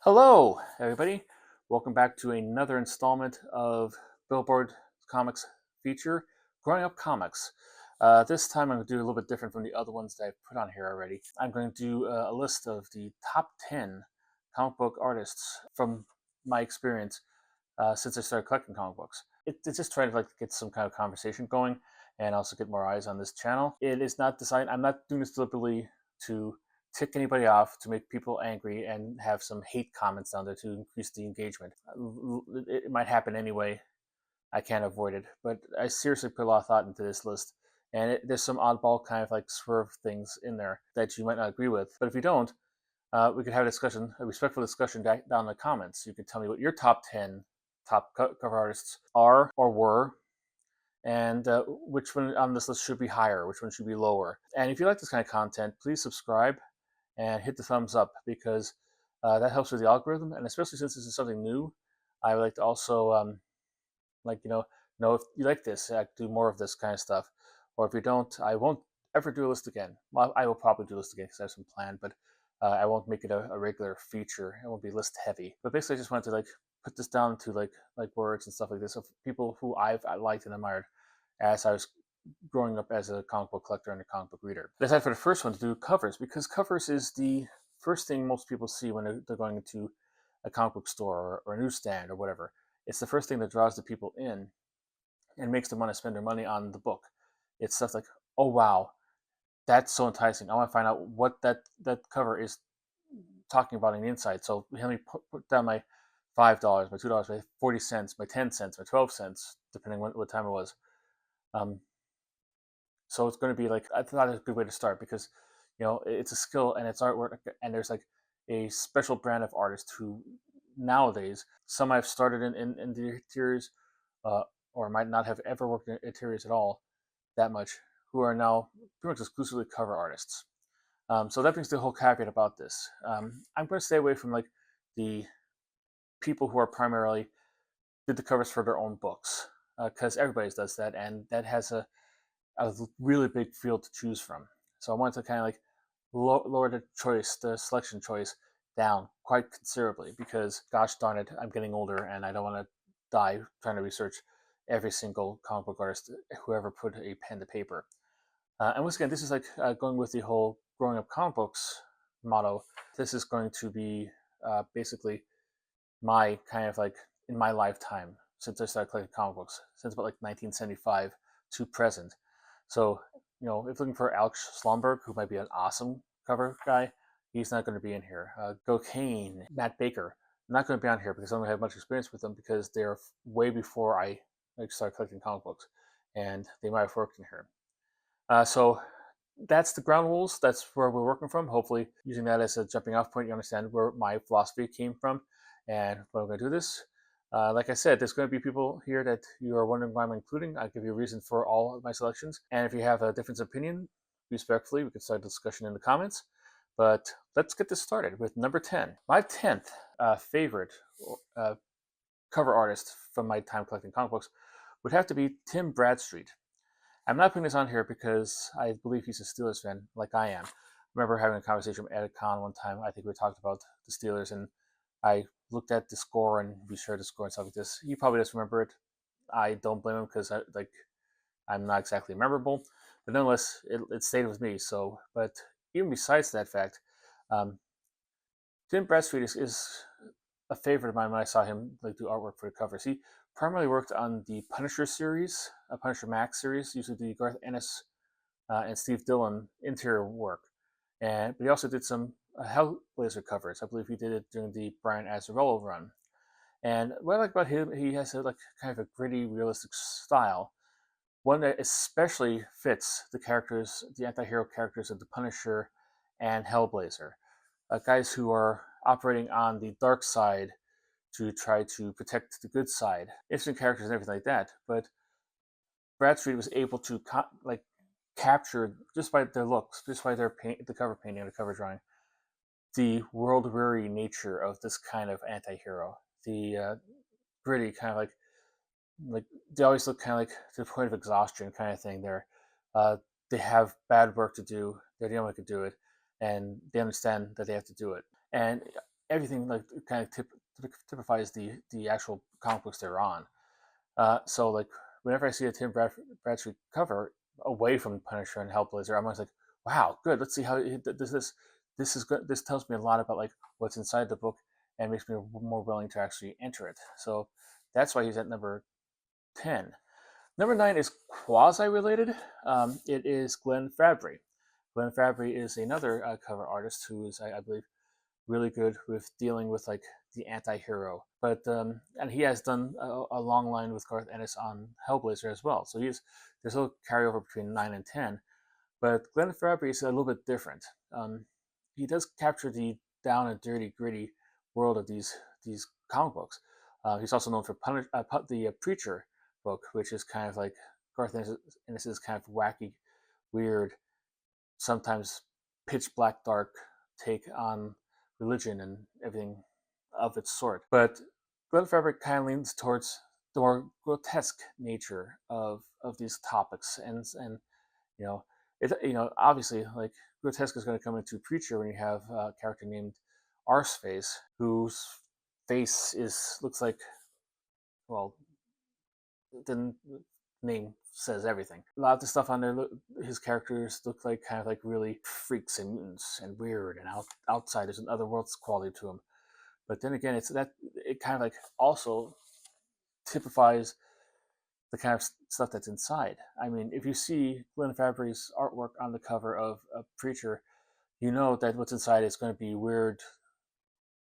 Hello, everybody. Welcome back to another installment of Billboard Comics feature, Growing Up Comics. This time I'm going to do a little bit different from the other ones that I've put on here already. I'm going to do a list of the top 10 comic book artists from my experience since I started collecting comic books. It's just trying to get some kind of conversation going and also get more eyes on this channel. It is not designed, I'm not doing this deliberately to tick anybody off, to make people angry and have some hate comments down there to increase the engagement. It might happen anyway. I can't avoid it. But I seriously put a lot of thought into this list. And there's some oddball kind of swerve things in there that you might not agree with. But if you don't, we could have a discussion, a respectful discussion down in the comments. You can tell me what your top 10 top cover artists are or were, and which one on this list should be higher, which one should be lower. And if you like this kind of content, please subscribe and hit the thumbs up because that helps with the algorithm. And especially since this is something new, I would like to also know if you like this, do more of this kind of stuff. Or if you don't, I won't ever do a list again. Well, I will probably do a list again because I have some plan, but I won't make it a regular feature. It won't be list heavy. But basically, I just wanted to put this down to words and stuff like this of people who I liked and admired as I was growing up as a comic book collector and a comic book reader. I decided for the first one to do covers because covers is the first thing most people see when they're going into a comic book store or a newsstand or whatever. It's the first thing that draws the people in and makes them want to spend their money on the book. It's stuff like, oh wow, that's so enticing. I want to find out what that cover is talking about on the inside. So let me put down my $5, my $2, my 40 cents, my 10 cents, my 12 cents, depending on what time it was. Um, so it's going to be I thought it's a good way to start because it's a skill and it's artwork, and there's a special brand of artists who nowadays, some I've started in the interiors, or might not have ever worked in interiors at all that much, who are now pretty much exclusively cover artists. So that brings the whole caveat about this. I'm going to stay away from the people who are primarily did the covers for their own books, because everybody does that, and that has a really big field to choose from. So I wanted to kind of lower the selection choice down quite considerably because, gosh darn it, I'm getting older and I don't want to die trying to research every single comic book artist who ever put a pen to paper. And once again, this is going with the whole growing up comic books motto. This is going to be basically my kind of in my lifetime since I started collecting comic books, since about 1975 to present. So, if looking for Alex Slomberg, who might be an awesome cover guy, he's not going to be in here. Go Kane, Matt Baker, not going to be on here because I don't have much experience with them because they're way before I started collecting comic books, and they might have worked in here. So that's the ground rules. That's where we're working from. Hopefully, using that as a jumping off point, you understand where my philosophy came from and what I'm going to do this. Like I said, there's going to be people here that you are wondering why I'm including. I'll give you a reason for all of my selections. And if you have a different opinion, respectfully, we can start a discussion in the comments. But let's get this started with number 10. My 10th favorite cover artist from my time collecting comic books would have to be Tim Bradstreet. I'm not putting this on here because I believe he's a Steelers fan, like I am. I remember having a conversation with Ed Con one time. I think we talked about the Steelers, and I looked at the score and we shared the score and stuff like this. He probably doesn't remember it. I don't blame him because I'm not exactly memorable, but nonetheless, it stayed with me. So, but even besides that fact, um, Tim Bradstreet is a favorite of mine when I saw him do artwork for the covers. He primarily worked on the Punisher series, a Punisher Max series, usually the Garth Ennis and Steve Dillon interior work. But he also did some Hellblazer covers. I believe he did it during the Brian Azzarello run. And what I like about him, he has kind of a gritty, realistic style. One that especially fits the characters, the anti-hero characters of the Punisher and Hellblazer. Guys who are operating on the dark side to try to protect the good side. Interesting characters and everything like that. But Bradstreet was able to capture, just by their looks, just by their the cover painting and the cover drawing, the world-weary nature of this kind of anti-hero. The gritty kind of like they always look kind of to the point of exhaustion kind of thing. They have bad work to do. They're the only one who can do it, and they understand that they have to do it. And everything like kind of typifies the actual comic books they're on. So like whenever I see a Bradstreet cover away from Punisher and Hellblazer, I'm always like, wow, good. Let's see how this is good. This tells me a lot about like what's inside the book and makes me more willing to actually enter it. So that's why he's at number 10. Number 9 is quasi-related. It is Glenn Fabry. Glenn Fabry is another cover artist who is, I believe, really good with dealing with like the anti-hero. But and he has done a long line with Garth Ennis on Hellblazer as well. So there's a little carryover between 9 and 10. But Glenn Fabry is a little bit different. He does capture the down and dirty, gritty world of these comic books. He's also known for the Preacher book, which is kind of like Garth Ennis' kind of wacky, weird, sometimes pitch black dark take on religion and everything of its sort. But Glenn Fabry kind of leans towards the more grotesque nature of these topics, and you know, obviously like grotesque is going to come into Preacher when you have a character named Arseface, whose face looks like, well, the name says everything. A lot of the stuff on there, his characters look like kind of like really freaks and mutants and weird and outsiders and other worlds quality to them. But then again, it kind of like also typifies the kind of stuff that's inside. I mean, if you see Glenn Fabry's artwork on the cover of a Preacher, you know that what's inside is going to be weird,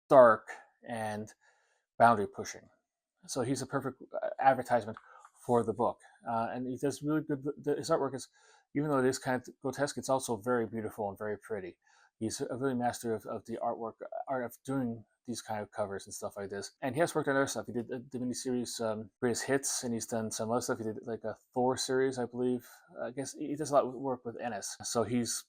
dark, and boundary pushing. So he's a perfect advertisement for the book, and he does really good. His artwork is, even though it is kind of grotesque, it's also very beautiful and very pretty. He's a really master of the art of doing these kind of covers and stuff like this. And he has worked on other stuff. He did the miniseries Greatest Hits, and he's done some other stuff. He did like a Thor series, I believe. I guess he does a lot of work with Ennis, so he's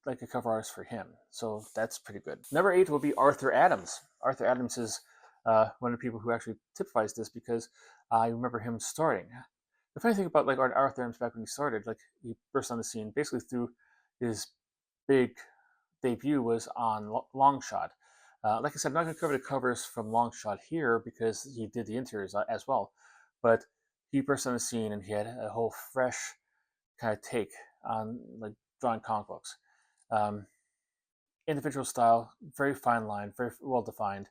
like a cover artist for him. So that's pretty good. Number 8 will be Arthur Adams. Arthur Adams is one of the people who actually typifies this because I remember him starting. The funny thing about like Arthur Adams back when he started, like he burst on the scene basically through his big debut was on Longshot. Like I said, I'm not going to cover the covers from Longshot here because he did the interiors as well. But he burst on the scene and he had a whole fresh kind of take on like drawing comic books. Individual style, very fine line, very well defined.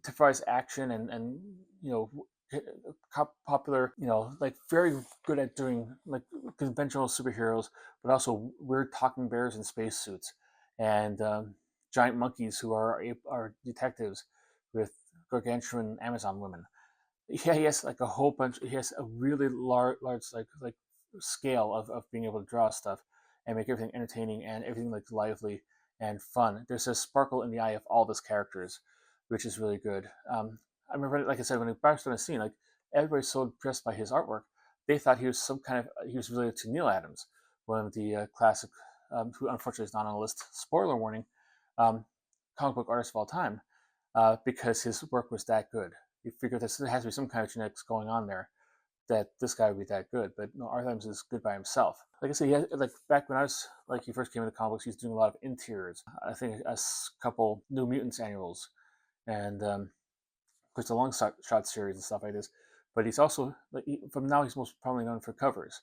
Typifies action and popular, like very good at doing like conventional superheroes, but also weird talking bears in spacesuits and giant monkeys who are detectives with gargantuan Amazon women. Yeah, he has like a whole bunch. He has a really large like scale of being able to draw stuff and make everything entertaining and everything like lively and fun. There's a sparkle in the eye of all of his characters, which is really good. I remember, like I said, when he burst on the scene, like everybody's so impressed by his artwork, they thought he was he was related to Neil Adams, one of the classic, who unfortunately is not on the list. Spoiler warning, um, comic book artist of all time, because his work was that good. You figure there has to be some kind of genetics going on there that this guy would be that good. But no, Arthur Adams is good by himself. Like I said, he had, like back when I was like he first came into comics, he was doing a lot of interiors. I think a couple New Mutants annuals, and of course the long shot series and stuff like this. But he's also like from now he's most probably known for covers.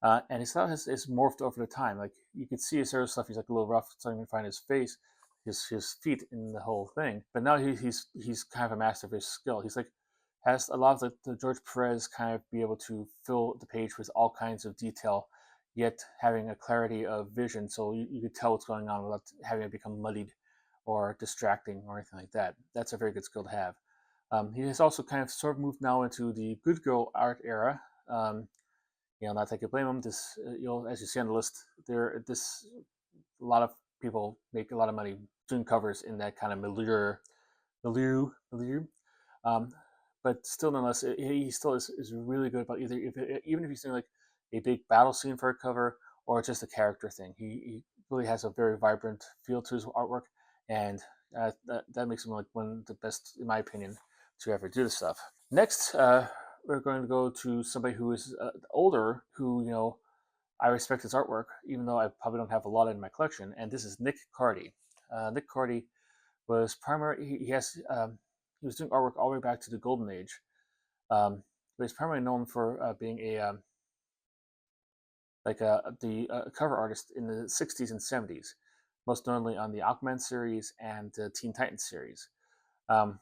And his style has morphed over the time. Like you could see his early stuff, he's like a little rough, starting to find his face, his feet in the whole thing. But now he's kind of a master of his skill. He's like has a lot of the George Perez kind of be able to fill the page with all kinds of detail, yet having a clarity of vision, so you could tell what's going on without having it become muddied or distracting or anything like that. That's a very good skill to have. He has also kind of sort of moved now into the good girl art era. Not that I could blame him. This, as you see on the list, a lot of people make a lot of money doing covers in that kind of milieu. Um, but still, nonetheless, he still is really good about even if he's doing like a big battle scene for a cover or just a character thing. He really has a very vibrant feel to his artwork, and that makes him like one of the best, in my opinion, to ever do this stuff. Next, we're going to go to somebody who is older, who I respect his artwork, even though I probably don't have a lot in my collection, and this is Nick Cardy. Nick Cardy was primary. He was doing artwork all the way back to the Golden Age, but he's primarily known for being the cover artist in the 60s and 70s, most notably on the Aquaman series and the Teen Titans series. Um,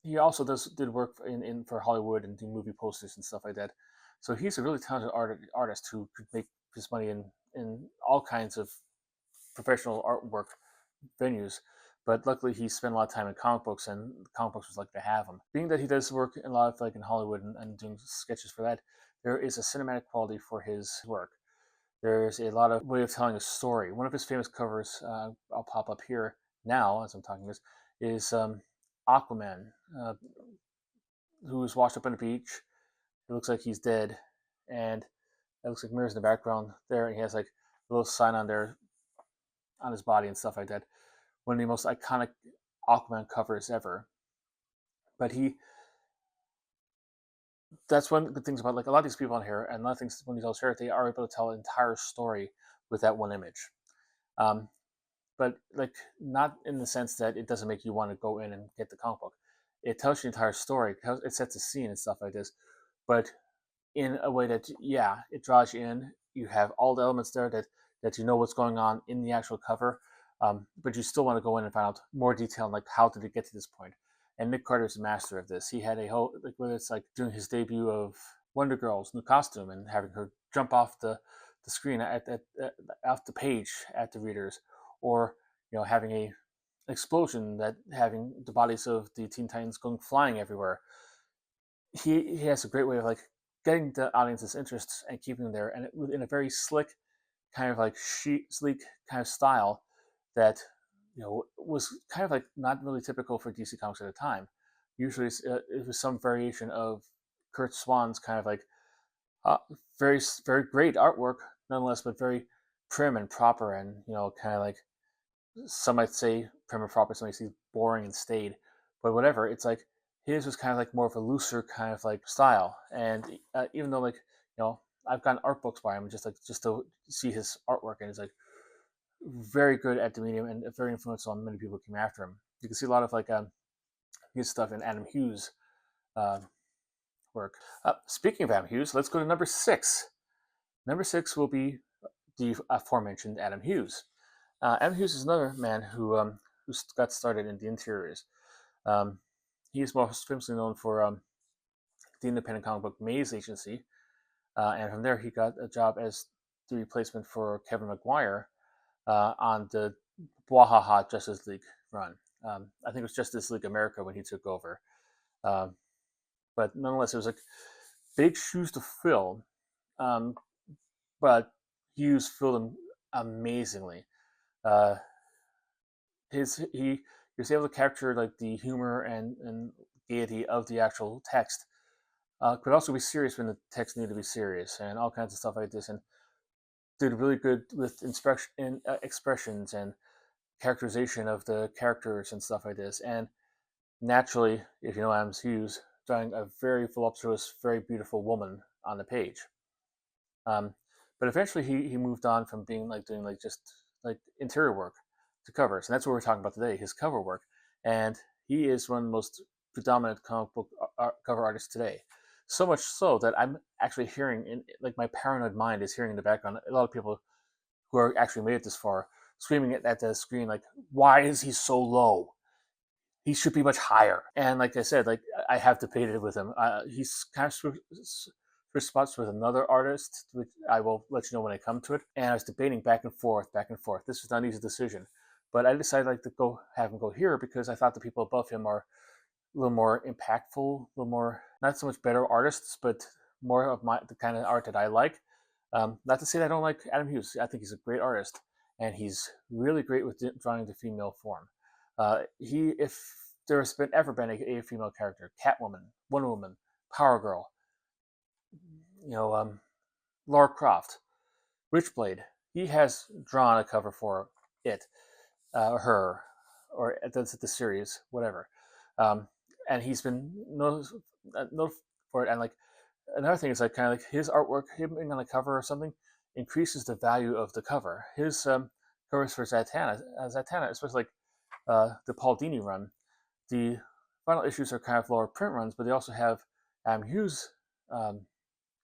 he also did work in for Hollywood and do movie posters and stuff like that. So he's a really talented artist who could make his money in all kinds of professional artwork venues. But luckily, he spent a lot of time in comic books, and comic books was lucky to have him. Being that he does work in a lot of in Hollywood and doing sketches for that, there is a cinematic quality for his work. There's a lot of way of telling a story. One of his famous covers, I'll pop up here now as I'm talking this, is Aquaman, who is washed up on the beach. It looks like he's dead, and it looks like mirrors in the background there, and he has a little sign on there on his body and stuff like that. One of the most iconic Aquaman covers ever. But that's one of the things about a lot of these people on here, and a lot of things when he tells here, they are able to tell an entire story with that one image. But not in the sense that it doesn't make you want to go in and get the comic book. It tells you the entire story. It sets a scene and stuff like this, but in a way that it draws you in. You have all the elements there that you know what's going on in the actual cover, but you still want to go in and find out more detail, like how did it get to this point. And Nick Carter is a master of this. He had a whole whether it's doing his debut of Wonder Girl's new costume and having her jump off the screen off the page at the readers, or having a explosion that having the bodies of the Teen Titans going flying everywhere. He has a great way of getting the audience's interests and keeping them there, and in a very slick, kind of sleek kind of style that was kind of not really typical for DC Comics at the time. Usually, it was some variation of Curt Swan's kind of very very great artwork, nonetheless, but very prim and proper, and kind of some might say prim and proper, some might say boring and staid, but whatever. It's his was kind of more of a looser kind of style, and even though I've gotten art books by him just to see his artwork, and it's very good at the medium and very influential on many people who came after him. You can see a lot of his stuff in Adam Hughes' work. Speaking of Adam Hughes, let's go to number 6. Number 6 will be the aforementioned Adam Hughes. Adam Hughes is another man who got started in the interiors. He is most famously known for the independent comic book Maze Agency, and from there he got a job as the replacement for Kevin Maguire on the Bwahaha Justice League run. I think it was Justice League America when he took over. But nonetheless, it was big shoes to fill, but Hughes filled them amazingly. He was able to capture the humor and gaiety of the actual text, could also be serious when the text needed to be serious, and all kinds of stuff like this, and did really good with expressions and characterization of the characters and stuff like this. And naturally, if you know Adam Hughes, drawing a very voluptuous, very beautiful woman on the page. But eventually, he moved on from being doing just interior work to covers, and that's what we're talking about today, his cover work. And he is one of the most predominant comic book cover artists today. So much so that I'm actually hearing, in my paranoid mind is hearing in the background, a lot of people who are actually made it this far screaming at the screen why is he so low? He should be much higher. And like I said, I have debated with him. He's kind of switched spots with another artist, which I will let you know when I come to it. And I was debating back and forth. This was not an easy decision, but I decided to have him go here because I thought the people above him are a little more impactful, a little more not so much better artists, but more of the kind of art that I like. Not to say that I don't like Adam Hughes. I think he's a great artist, and he's really great with drawing the female form. If there's ever been a female character, Catwoman, Wonder Woman, Power Girl, Lara Croft, Witchblade, he has drawn a cover for it, her, or the series, whatever. And he's been noticed for it. And another thing is his artwork, him being on a cover or something, increases the value of the cover. His covers for Zatanna, especially the Paul Dini run, the final issues are kind of lower print runs, but they also have Hughes um,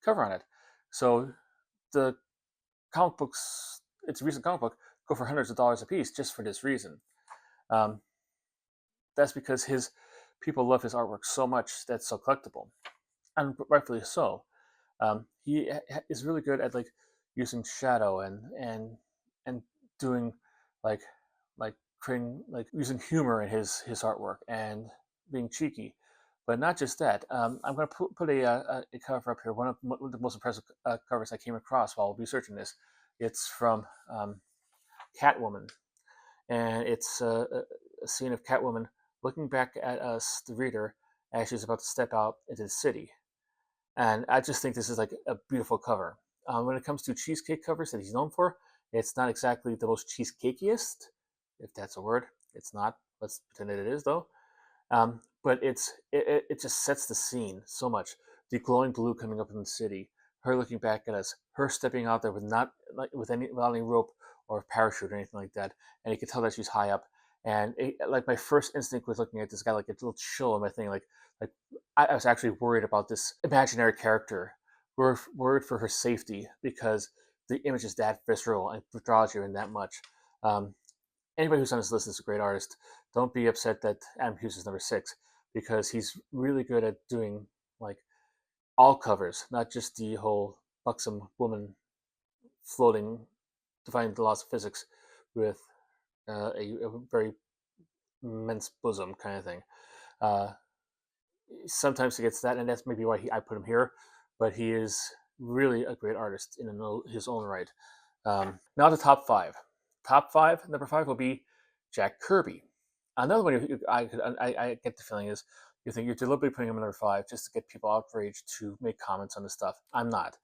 cover on it. So the comic books, it's a recent comic book, go for hundreds of dollars a piece just for this reason. Um, that's because his people love his artwork so much that's so collectible, and rightfully so. He is really good at like using shadow and doing like like creating like using humor in his artwork and being cheeky. But not just that. I'm going to put a cover up here. One of the most impressive covers I came across while researching this. It's from Catwoman, and it's a scene of Catwoman looking back at us, the reader, as she's about to step out into the city. And I just think this is like a beautiful cover. When it comes to cheesecake covers that he's known for, it's not exactly the most cheesecakiest, if that's a word. It's not. Let's pretend that it is, though. But it just sets the scene so much. The glowing blue coming up in the city, her looking back at us, her stepping out there with not like without any rope or parachute or anything like that, and you can tell that she's high up. And like my first instinct was looking at this guy like a little chill in my thing, like I was actually worried about this imaginary character, worried for her safety because the image is that visceral and draws you in that much. Um, Anybody who's on this list is a great artist. Don't be upset that Adam Hughes is number 6 because he's really good at doing like all covers, not just the whole buxom woman floating, defying the laws of physics with a very immense bosom kind of thing. Uh, Sometimes he gets that, and that's maybe why I put him here. But he is really a great artist in his own right. Now the top 5. Top 5, number 5 will be Jack Kirby. Another one I get the feeling is you think you're deliberately putting him in number 5 just to get people outraged to make comments on the stuff. I'm not.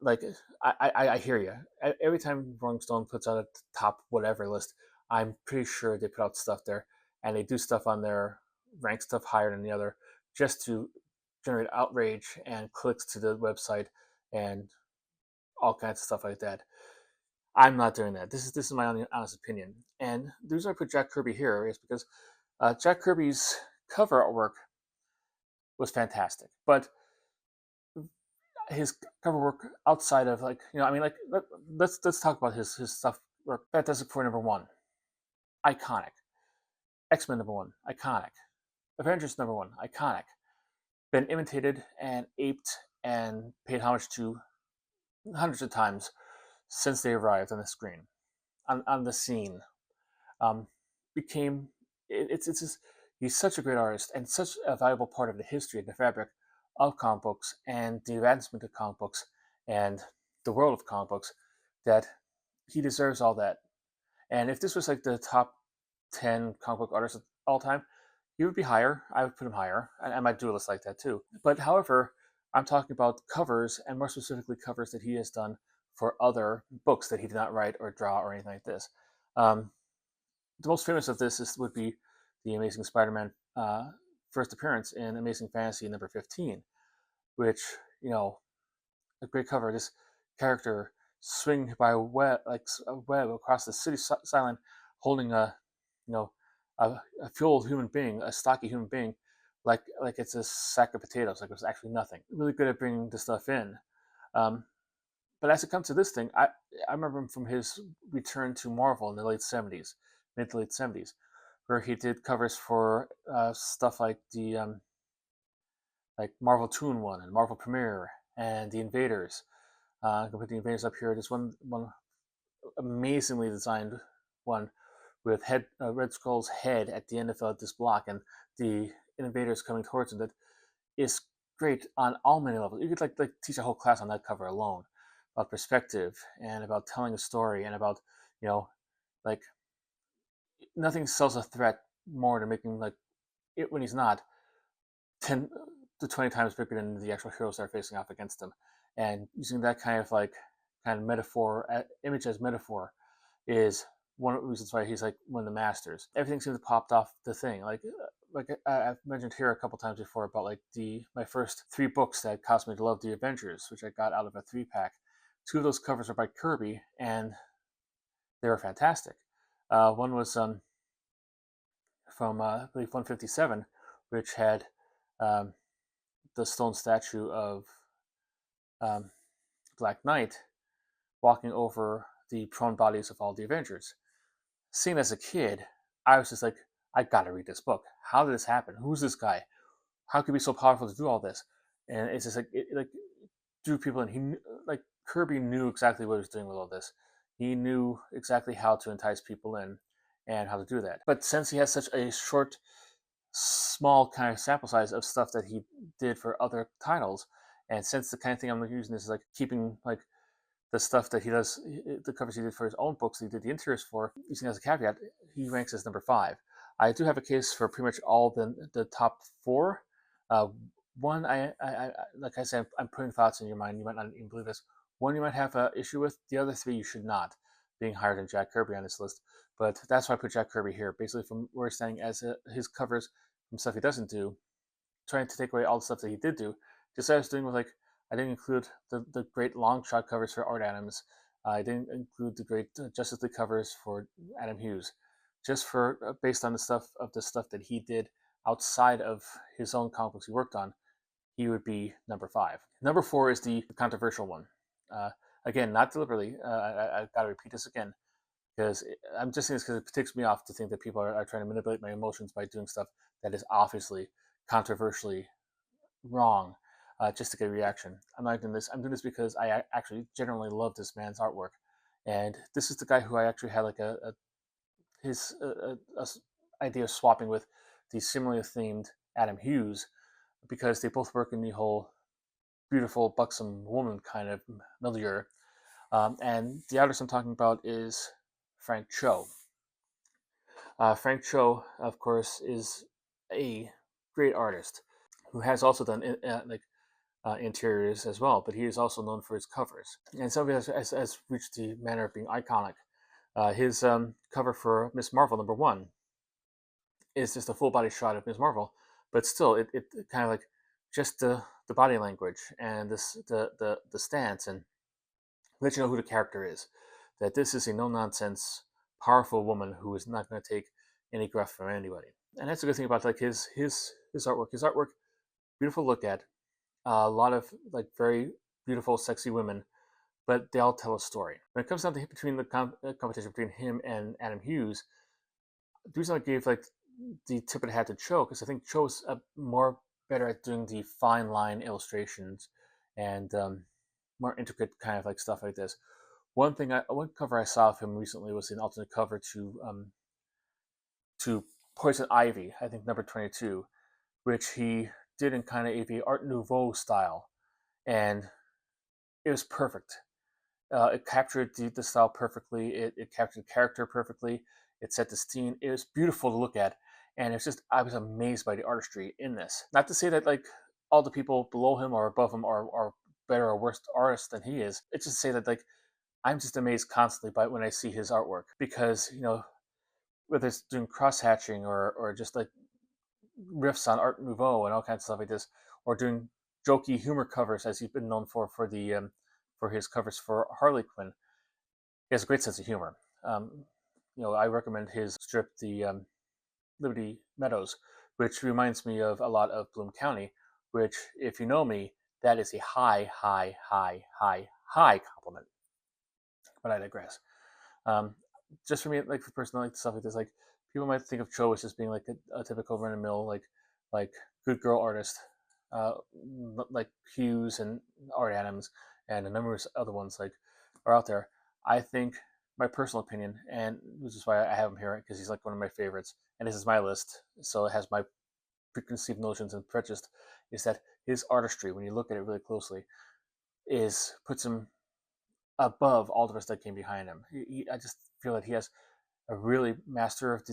Like I hear you. Every time Rolling Stone puts out a top whatever list, I'm pretty sure they put out stuff there, and they do stuff on there, rank stuff higher than the other, just to generate outrage and clicks to the website and all kinds of stuff like that. I'm not doing that. This is my honest opinion. And the reason I put Jack Kirby here is because Jack Kirby's cover artwork was fantastic, but his cover work outside of like I mean like let's talk about his stuff work. Fantastic Four number 1, iconic. X-Men number 1, iconic. Avengers number 1, iconic. Been imitated and aped and paid homage to hundreds of times since they arrived on the screen, on the scene. Um, Became it's just, he's such a great artist and such a valuable part of the history and the fabric of comic books and the advancement of comic books and the world of comic books that he deserves all that. And if this was like the top 10 comic book artists of all time, he would be higher. I would put him higher. I might do a list like that too. But however, I'm talking about covers, and more specifically covers that he has done for other books that he did not write or draw or anything like this. Um, the most famous of this would be the Amazing Spider-Man first appearance in Amazing Fantasy number 15, which, a great cover. This character swinging by a web, like a web across the city skyline, holding you know, a full human being, a stocky human being, like it's a sack of potatoes, like it was actually nothing. Really good at bringing the stuff in. Um, but as it comes to this thing, I remember him from his return to Marvel in the late 70s, mid to late 70s, where he did covers for stuff like the like Marvel Toon One and Marvel Premiere and the Invaders. I can put the Invaders up here. There's one amazingly designed one with Red Skull's head at the end of this block and the invaders coming towards him. That is great on all many levels. You could like teach a whole class on that cover alone about perspective and about telling a story and about like nothing sells a threat more than making like it when he's not 10 to 20 times bigger than the actual heroes that are facing off against him. And using that kind of metaphor, image as metaphor, is one of the reasons why he's like one of the masters. Everything seems to popped off the thing. Like I've mentioned here a couple times before about like my first 3 books that caused me to love the Avengers, which I got out of a 3-pack. 2 of those covers are by Kirby, and they were fantastic. One was from I believe 157, which had um, the stone statue of um, Black Knight walking over the prone bodies of all the Avengers. Seeing as a kid, I was just like, I gotta read this book. How did this happen? Who's this guy? How could he be so powerful to do all this? And it's just like it like drew people in. Like Kirby knew exactly what he was doing with all this. He knew exactly how to entice people in and how to do that. But since he has such a short, small kind of sample size of stuff that he did for other titles, and since the kind of thing I'm using is like keeping like the stuff that he does, the covers he did for his own books, he did the interiors for, using as a caveat, he ranks as number 5. I do have a case for pretty much all the top 4. Uh, one, like I said, I'm putting thoughts in your mind. You might not even believe this. One, you might have an issue with. The other 3, you should not, being higher than Jack Kirby on this list. But that's why I put Jack Kirby here, basically from where he's standing as his covers from stuff he doesn't do, trying to take away all the stuff that he did do. Just as I was doing with like, I didn't include the great long shot covers for Art Adams. I didn't include the great Justice League covers for Adam Hughes, just for based on the stuff that he did outside of his own comic books he worked on. He would be number 5. Number 4 is the controversial one. Uh, Again, not deliberately. I've got to repeat this again because I'm just saying this because it ticks me off to think that people are trying to manipulate my emotions by doing stuff that is obviously controversially wrong, just to get a reaction. I'm not doing this. I'm doing this because I actually generally love this man's artwork, and this is the guy who I actually had like his idea of swapping with the similarly themed Adam Hughes, because they both work in the whole beautiful, buxom woman kind of milieu. And the artist I'm talking about is Frank Cho. Frank Cho, of course, is a great artist who has also done interiors as well, but he is also known for his covers. And some of it has reached the manner of being iconic. His cover for Miss Marvel #1 is just a full body shot of Miss Marvel, but still, it kind of like just the body language and the stance and let you know who the character is. That this is a no nonsense, powerful woman who is not going to take any gruff from anybody. And that's a good thing about like his artwork. His artwork, beautiful to look at. A lot of like very beautiful, sexy women, but they all tell a story. When it comes down to between the competition between him and Adam Hughes, the reason I gave like the tip of the hat to Cho, because I think Cho's more better at doing the fine line illustrations and more intricate kind of like stuff like this. One cover I saw of him recently was an alternate cover to Poison Ivy, I think #22, which he did in kind of a Art Nouveau style, and it was perfect. It captured the style perfectly. It captured the character perfectly. It set the scene. It was beautiful to look at, and it's just I was amazed by the artistry in this. Not to say that like all the people below him or above him are better or worse artists than he is. It's just to say that like I'm just amazed constantly by when I see his artwork, because whether it's doing cross hatching or just like riffs on Art Nouveau and all kinds of stuff like this, or doing jokey humor covers as he's been known for his covers for Harley Quinn. He has a great sense of humor. I recommend his strip, the Liberty Meadows, which reminds me of a lot of Bloom County, which, if you know me, that is a high, high, high, high, high compliment. But I digress. Um, just for me, like for personal like stuff like this, like people might think of Cho as just being like a typical run and mill like good girl artist, uh, like Hughes and Art Adams and a number of other ones like are out there. I think my personal opinion, and which is why I have him here because he's like one of my favorites, and this is my list, so it has my preconceived notions and prejudice, is that his artistry, when you look at it really closely, puts him above all the rest that came behind him. I just feel that he has a really master of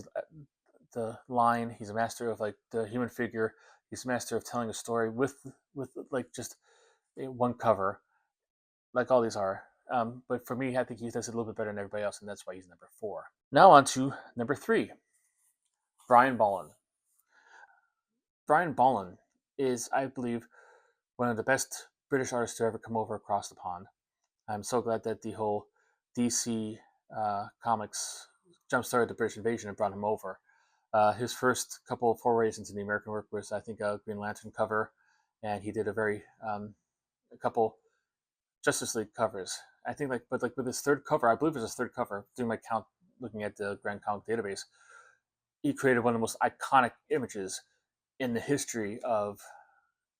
the line. He's a master of like the human figure. He's a master of telling a story with like just one cover, like all these are. But for me, I think he does it a little bit better than everybody else, and that's why he's number 4. Now on to number 3, Brian Bolland. Brian Bolland is, I believe, one of the best British artists to ever come over across the pond. I'm so glad that the whole DC comics jump-started the British invasion and brought him over. His first couple of forays into the American work was, I think, a Green Lantern cover, and he did a couple Justice League covers. I think but with his third cover, I believe it was his third cover. Doing my count, looking at the Grand Comic Database, he created one of the most iconic images in the history of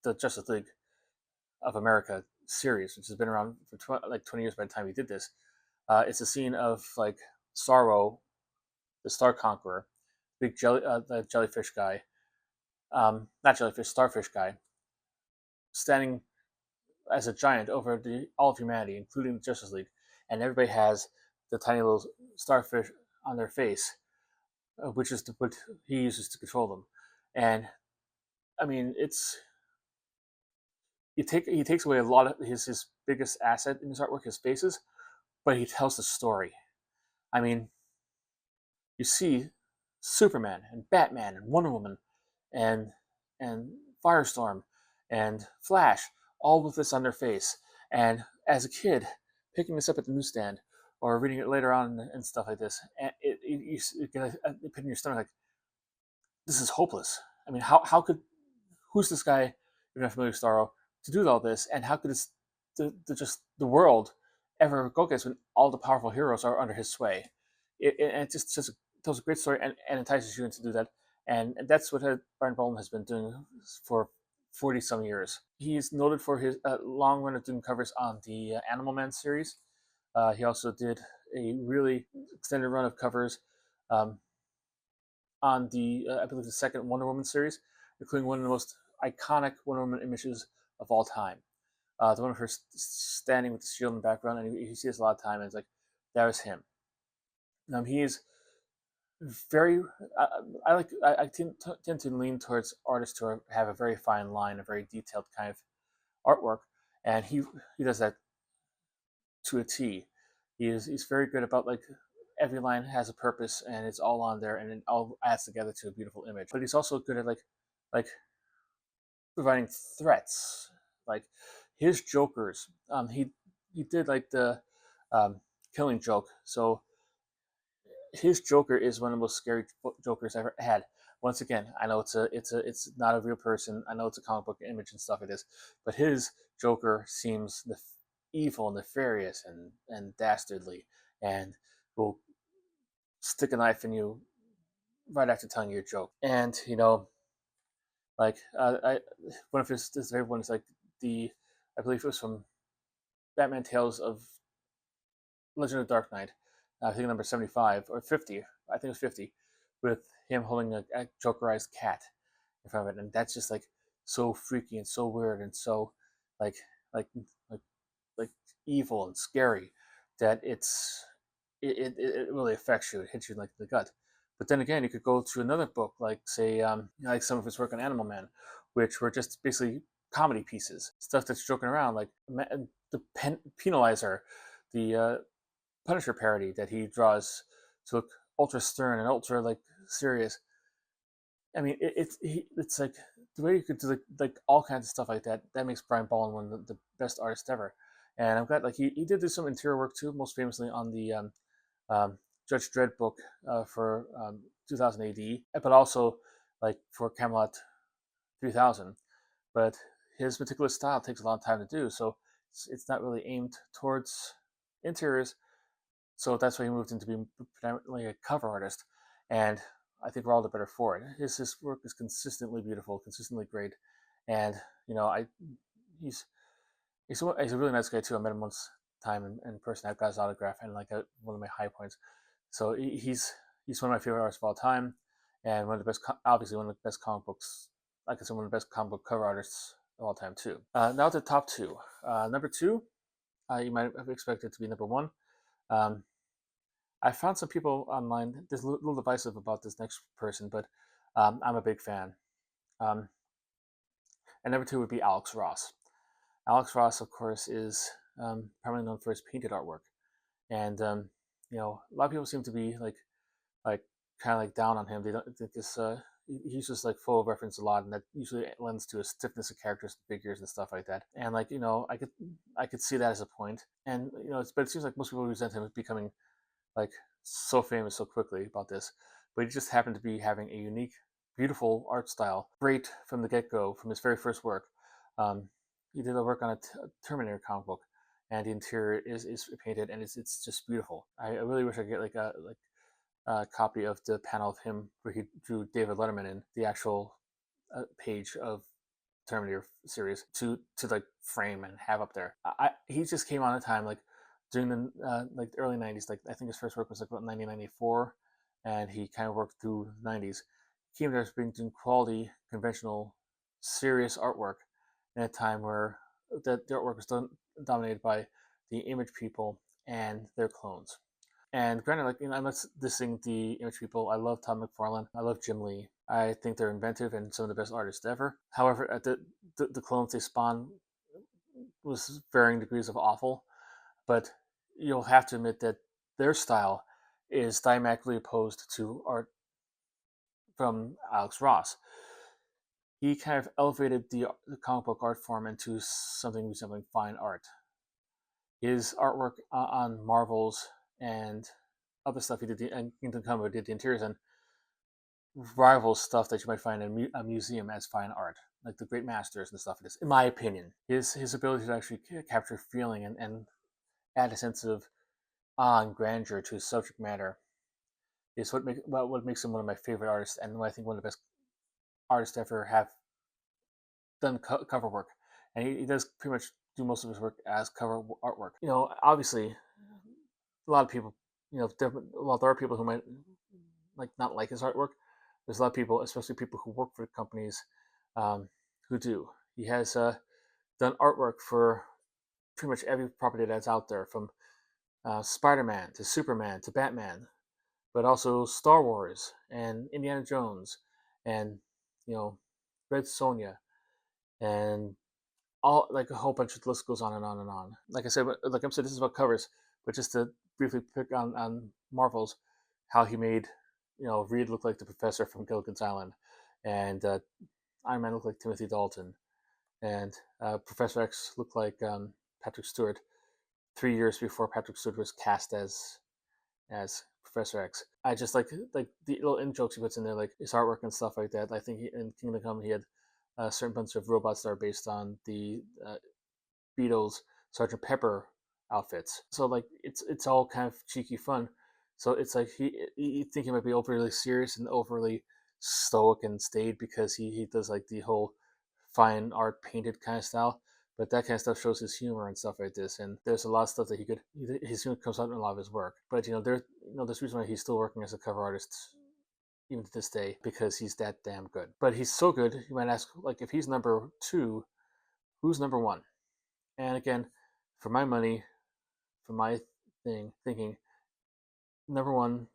the Justice League of America series, which has been around for 20 years by the time he did this. It's a scene of like Starro, the Star Conqueror, the jellyfish guy, not jellyfish, starfish guy, standing as a giant over all of humanity, including the Justice League, and everybody has the tiny little starfish on their face, which is what he uses to control them. And I mean, he takes away a lot of his biggest asset in his artwork, his faces, but he tells the story. I mean, you see Superman and Batman and Wonder Woman and Firestorm and Flash all with this on their face. And as a kid, picking this up at the newsstand or reading it later on and stuff like this, and you get a pit in your stomach like, this is hopeless. I mean, how could, who's this guy, if you're not familiar with Starro, to do all this, and how could the world ever go against when all the powerful heroes are under his sway? It just tells a great story and entices you into do that. And that's what Brian Boland has been doing for 40 some years. He's noted for his long run of doing covers on the Animal Man series. He also did a really extended run of covers on I believe, the second Wonder Woman series, including one of the most iconic Wonder Woman images of all time. The one of her standing with the shield in the background, and you see this a lot of time, and it's like, that was him. He is very, I tend to lean towards artists who have a very fine line, a very detailed kind of artwork, and he does that to a T. He's very good about, like, every line has a purpose and it's all on there and it all adds together to a beautiful image. But he's also good at like providing threats, like his Jokers. He did like the Killing Joke. So his Joker is one of the most scary Jokers I've ever had. Once again, I know it's not a real person. I know it's a comic book image and stuff like this, but his Joker seems evil and nefarious and dastardly, and will stick a knife in you right after telling you a joke. And like one of his favorite ones, like I believe it was from Batman Tales of Legend of Dark Knight. I think number 75 or 50. I think it was 50, with him holding a Jokerized cat in front of it, and that's just like so freaky and so weird and so like like like like evil and scary that it really affects you. It hits you like the gut. But then again, you could go to another book, like say, like some of his work on Animal Man, which were just basically comedy pieces, stuff that's joking around, like the Penalizer, the Punisher parody that he draws to look ultra stern and ultra like serious. I mean, it's like the way you could do like all kinds of stuff like that. That makes Brian Boland one of the best artists ever. And I'm glad, like, he did do some interior work too, most famously on the Judge Dredd book for 2000 AD, but also like for Camelot 3000. But his meticulous style takes a long time to do, so it's not really aimed towards interiors. So that's why he moved into being predominantly a cover artist, and I think we're all the better for it. His work is consistently beautiful, consistently great, and he's he's a really nice guy too. I met him once time in person. I got his autograph, and like one of my high points. So he's one of my favorite artists of all time, and one of the best, obviously one of the best comic books. Like I said, one of the best comic book cover artists of all time too. Now to the top two. Number two, you might have expected to be number one. I found some people online. There's a little divisive about this next person, but I'm a big fan. And number two would be Alex Ross. Alex Ross, of course, is primarily known for his painted artwork, and a lot of people seem to be like kind of like down on him. They don't think this. He's just like full of reference a lot, and that usually lends to a stiffness of characters and figures and stuff like that. And like I could see that as a point. And but it seems like most people resent him becoming like so famous so quickly about this. but he just happened to be having a unique, beautiful art style, great from the get-go, from his very first work. Um, he did a work on a Terminator comic book, and the interior is painted, and it's just beautiful. I really wish I could get a copy of the panel of him where he drew David Letterman in the actual page of Terminator series to like frame and have up there. He just came on a time like during the like the early '90s. Like I think his first work was like about 1994, and he kind of worked through the '90s. He came there doing quality, conventional, serious artwork in a time where the artwork was dominated by the image people and their clones. And granted, like I'm not dissing the image people. I love Todd McFarlane. I love Jim Lee. I think they're inventive and some of the best artists ever. However, at the clones they spawn was varying degrees of awful, but you'll have to admit that their style is diametrically opposed to art from Alex Ross. He kind of elevated the comic book art form into something resembling fine art. His artwork on Marvels and other stuff he did, and Kingdom Come did the interiors and rivals stuff that you might find in a museum as fine art, like the Great Masters and stuff. It is, in my opinion, his ability to actually capture feeling and add a sense of awe and grandeur to his subject matter is what makes him one of my favorite artists, and I think one of the best artists to ever have done cover work. And he does pretty much do most of his work as cover artwork. Obviously, a lot of people, while there are people who might not like his artwork, there's a lot of people, especially people who work for companies, who do. He has done artwork for pretty much every property that's out there, from Spider-Man to Superman to Batman, but also Star Wars and Indiana Jones and Red Sonja and all, like a whole bunch of, the list goes on and on and on. Like I said, like I'm saying, this is about covers, but just to briefly pick on Marvel's, how he made Reed look like the professor from Gilligan's Island, and Iron Man looked like Timothy Dalton, and Professor X looked like Patrick Stewart 3 years before Patrick Stewart was cast as Professor X. I just like the little in jokes he puts in there, like his artwork and stuff like that. I think in Kingdom Come he had a certain bunch of robots that are based on the Beatles Sergeant Pepper outfits. So like it's all kind of cheeky fun. So it's like you think he might be overly serious and overly stoic and staid because he does like the whole fine art painted kind of style. But that kind of stuff shows his humor and stuff like this. And there's a lot of stuff that his humor comes out in a lot of his work. But there's reason why he's still working as a cover artist even to this day, because he's that damn good. But he's so good, you might ask, like, if he's number 2, who's number 1? And again, for my money, for my thinking, number 1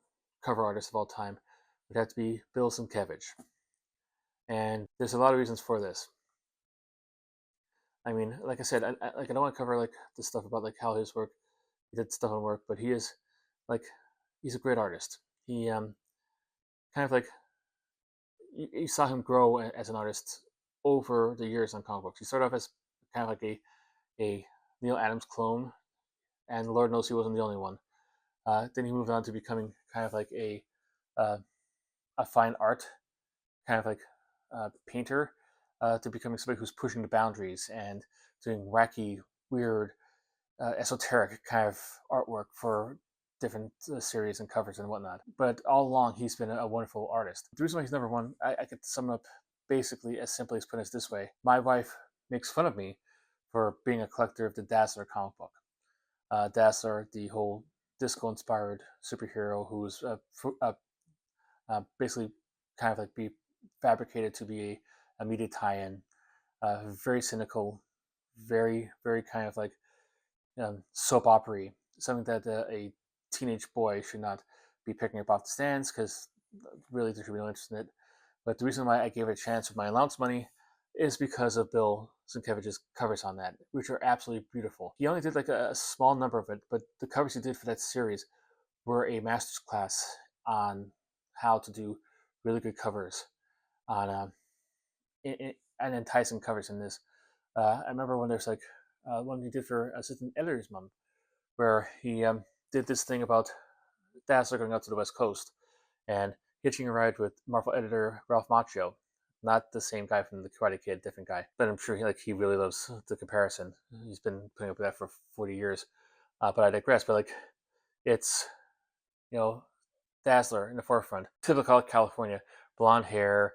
cover artist of all time would have to be Bill Sienkiewicz. And there's a lot of reasons for this. I mean, like I said, I don't want to cover like the stuff about like how his work, he did stuff on work, but he's a great artist. He kind of like you saw him grow as an artist over the years on comic books. He started off as kind of like a Neil Adams clone, and Lord knows he wasn't the only one. Then he moved on to becoming kind of like a fine art kind of like painter, to becoming somebody who's pushing the boundaries and doing wacky, weird, esoteric kind of artwork for different series and covers and whatnot. But all along, he's been a wonderful artist. The reason why he's number 1, I could sum up basically as simply as putting it this way. My wife makes fun of me for being a collector of the Dazzler comic book. Dazzler, the whole disco-inspired superhero who's basically kind of like be fabricated to be a media tie-in, very cynical, very, very kind of like soap opera, something that a teenage boy should not be picking up off the stands, because really there should be no interest in it. But the reason why I gave it a chance with my allowance money is because of Bill Sienkiewicz's covers on that, which are absolutely beautiful. He only did like a small number of it, but the covers he did for that series were a master's class on how to do really good covers on and enticing covers in this. I remember when there's like one he did for Assistant Editor's Mom, where he did this thing about Dazzler going out to the West Coast, and hitching a ride with Marvel editor Ralph Macchio. Not the same guy from the Karate Kid, different guy. But I'm sure he really loves the comparison. He's been putting up with that for 40 years. But I digress. But like, it's, you know, Dazzler in the forefront. Typical California, blonde hair,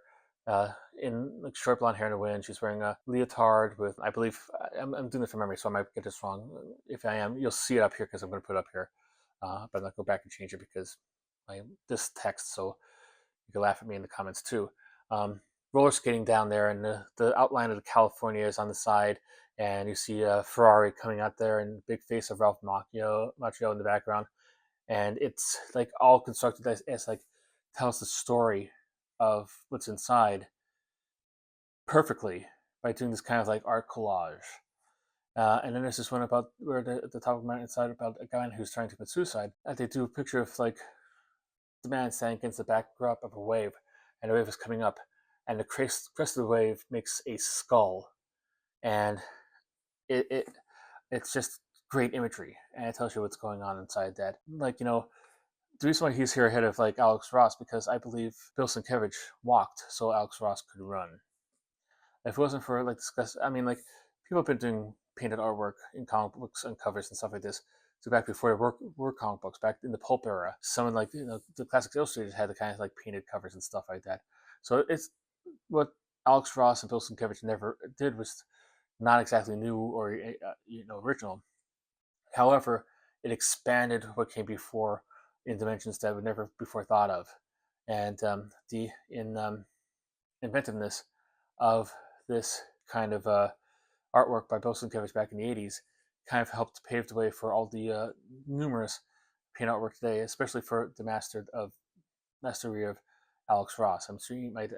in like short blonde hair in the wind. She's wearing a leotard with, I believe, I'm doing this from memory, so I might get this wrong. If I am, you'll see it up here because I'm going to put it up here. But I'm going to go back and change it because this text, so you can laugh at me in the comments too. Roller skating down there, and the outline of the California is on the side, and you see a Ferrari coming out there, and big face of Ralph Macchio in the background, and it's like all constructed as like tells the story of what's inside perfectly by doing this kind of like art collage. And then there's this one about where the top of the mountain inside about a guy who's trying to commit suicide. And they do a picture of like the man standing against the backdrop of a wave, and the wave is coming up, and the crest of the wave makes a skull, and it's just great imagery, and it tells you what's going on inside that. Like, you know, the reason why he's here ahead of like Alex Ross, because I believe Bill Sienkiewicz walked so Alex Ross could run. If it wasn't for like discuss, I mean, like people have been doing painted artwork in comic books and covers and stuff like this. So back before there were comic books, back in the pulp era, someone like, you know, the Classics Illustrated had the kind of like painted covers and stuff like that. So it's what Alex Ross and Bill Sienkiewicz never did was not exactly new or original. However, it expanded what came before in dimensions that were never before thought of, and the inventiveness of this kind of artwork by Bill Sienkiewicz back in the 80s kind of helped pave the way for all the numerous paint artwork today, especially for the mastery of Alex Ross. I'm sure you might,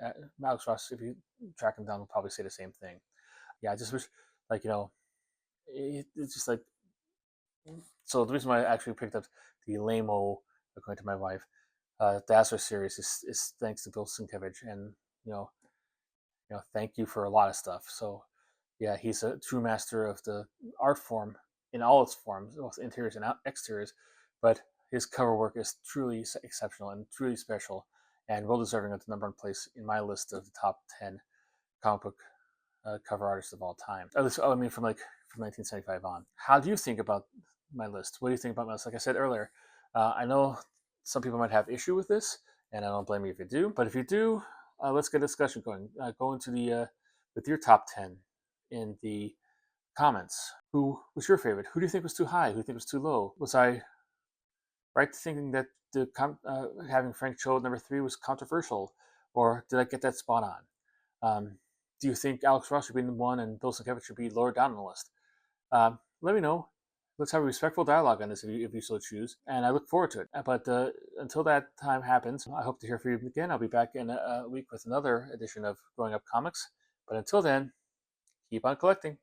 Alex Ross, if you track him down, will probably say the same thing. Yeah, I just wish, like, you know, it's just like, so the reason why I actually picked up the Lamo, according to my wife, Dazzler series is thanks to Bill Sienkiewicz, and you know, thank you for a lot of stuff. So yeah, he's a true master of the art form in all its forms, both interiors and exteriors. But his cover work is truly exceptional and truly special, and well deserving of the number one place in my list of the top 10 comic book cover artists of all time. At least, I mean, from 1975 on. How do you think about my list? What do you think about my list? Like I said earlier, I know some people might have issue with this, and I don't blame you if you do. But if you do, let's get a discussion going. Go into the with your top 10 in the comments. Who was your favorite? Who do you think was too high? Who do you think was too low? Was I right thinking that having Frank Cho at number 3 was controversial, or did I get that spot on? Do you think Alex Ross should be number 1 and Bill Sienkiewicz should be lower down on the list? Let me know. Let's have a respectful dialogue on this if you so choose, and I look forward to it. But until that time happens, I hope to hear from you again. I'll be back in a week with another edition of Growing Up Comics. But until then, keep on collecting.